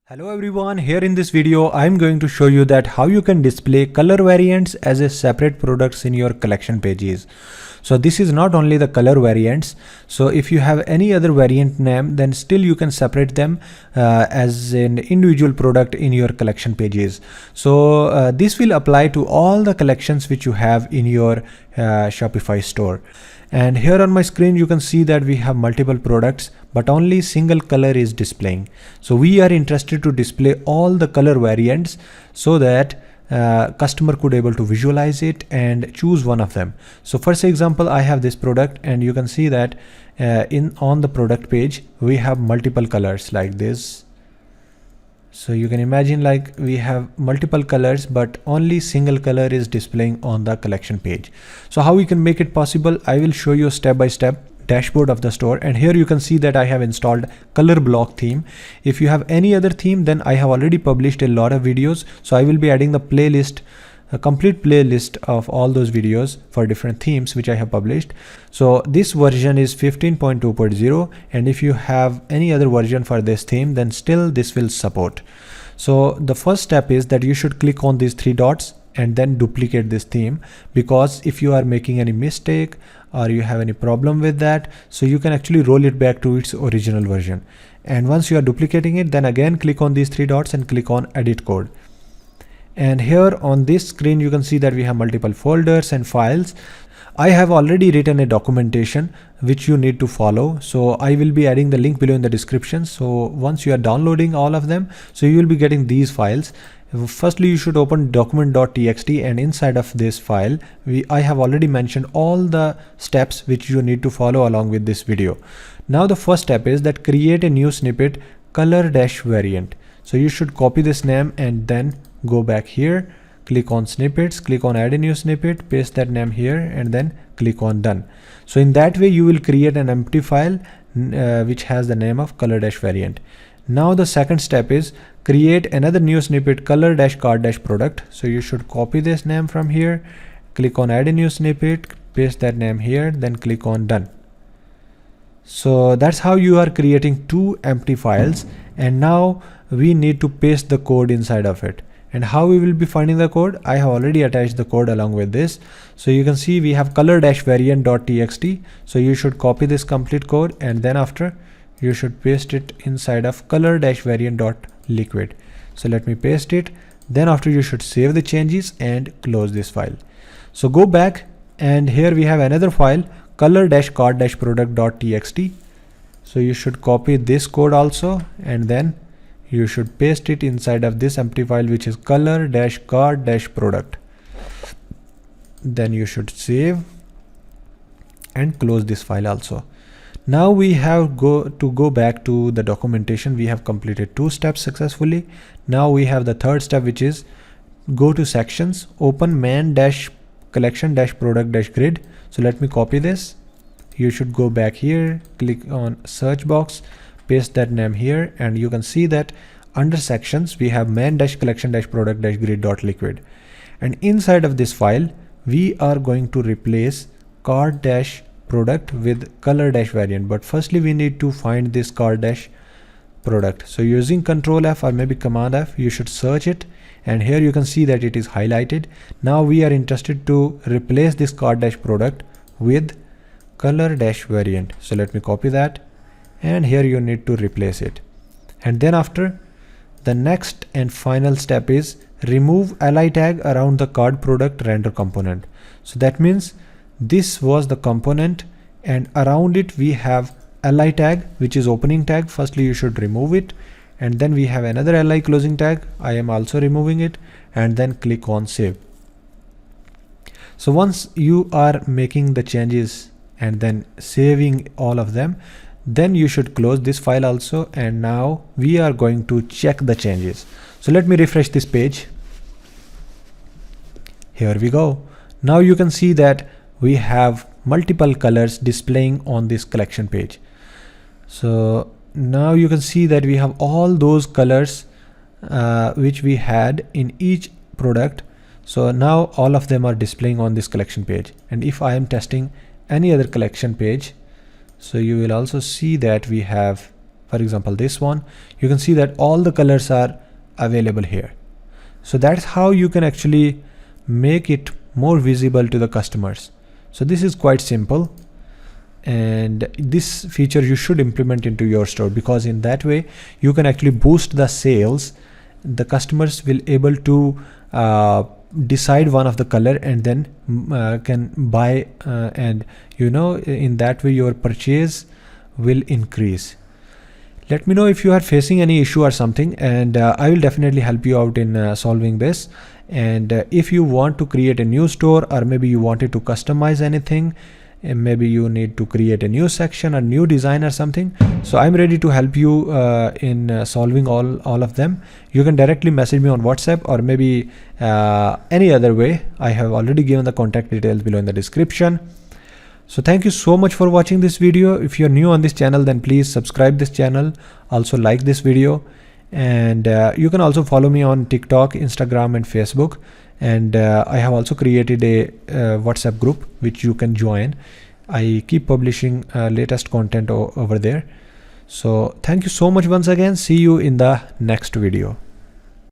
Hello everyone, here in this video I'm going to show you that how you can display color variants as a separate products in your collection pages. So this is not only the color variants, so if you have any other variant name then still you can separate them as an individual product in your collection pages. So this will apply to all the collections which you have in your Shopify store. And here on my screen you can see that we have multiple products but only single color is displaying. So we are interested to display all the color variants so that customer could able to visualize it and choose one of them. So for example, I have this product and you can see that on the product page we have multiple colors like this. So you can imagine like we have multiple colors but only single color is displaying on the collection page. So how we can make it possible, I will show you step by step dashboard of the store. And here you can see that I have installed color block theme. If you have any other theme, then I have already published a lot of videos. So I will be adding the playlist, a complete playlist of all those videos for different themes which I have published. So this version is 15.2.0, and if you have any other version for this theme, then still this will support. So the first step is that you should click on these three dots and then duplicate this theme, because if you are making any mistake or you have any problem with that, so you can actually roll it back to its original version. And once you are duplicating it, then again click on these three dots and click on edit code. And here on this screen you can see that we have multiple folders and files. I have already written a documentation which you need to follow, so I will be adding the link below in the description. So once you are downloading all of them, so you will be getting these files. Firstly, you should open document.txt, and inside of this file I have already mentioned all the steps which you need to follow along with this video. Now the first step is that create a new snippet color-variant. So you should copy this name and then go back here, click on snippets, click on add a new snippet, paste that name here, and then click on done. So in that way you will create an empty file which has the name of color-variant. Now the second step is create another new snippet color-card-product. So you should copy this name from here, click on add a new snippet, paste that name here, then click on done. So that's how you are creating two empty files, and now we need to paste the code inside of it. And how we will be finding the code, I have already attached the code along with this. So you can see we have color-variant.txt. So you should copy this complete code, and then after you should paste it inside of color-variant.liquid. So let me paste it. Then after you should save the changes and close this file. So go back, and here we have another file color-card-product.txt. So you should copy this code also, and then you should paste it inside of this empty file which is color-card-product. Then you should save and close this file also. Now we have to go back to the documentation. We have completed two steps successfully. Now we have the third step, which is go to sections, open main-collection-product-grid. So let me copy this. You should go back here, click on search box, paste that name here, and you can see that under sections we have main-collection-product-grid.liquid. And inside of this file we are going to replace card-product with color-variant. But firstly we need to find this card-product. So using Control F or maybe Command F, you should search it, and here you can see that it is highlighted. Now we are interested to replace this card-product with color-variant. So let me copy that, and here you need to replace it. And then after, the next and final step is remove li tag around the card product render component. So that means this was the component, and around it we have li tag which is opening tag. Firstly you should remove it, and then we have another li closing tag. I am also removing it, and then click on save. So once you are making the changes and then saving all of them, then you should close this file also, and now we are going to check the changes. So let me refresh this page. Here we go. Now you can see that we have multiple colors displaying on this collection page. So now you can see that we have all those colors which we had in each product. So now all of them are displaying on this collection page. And if I am testing any other collection page, so you will also see that we have for example this one, you can see that all the colors are available here. So that's how you can actually make it more visible to the customers. So this is quite simple, and this feature you should implement into your store, because in that way you can actually boost the sales. The customers will able to decide one of the color and then can buy, and in that way your purchase will increase. Let me know if you are facing any issue or something, and I will definitely help you out in solving this. And if you want to create a new store, or maybe you wanted to customize anything, and maybe you need to create a new section or new design or something, so I'm ready to help you in solving all of them. You can directly message me on WhatsApp, or maybe any other way. I have already given the contact details below in the description. So thank you so much for watching this video. If you're new on this channel, then please subscribe this channel, also like this video, and you can also follow me on TikTok, Instagram and Facebook. And I have also created a WhatsApp group which you can join. I keep publishing latest content over there. So thank you so much once again. See you in the next video.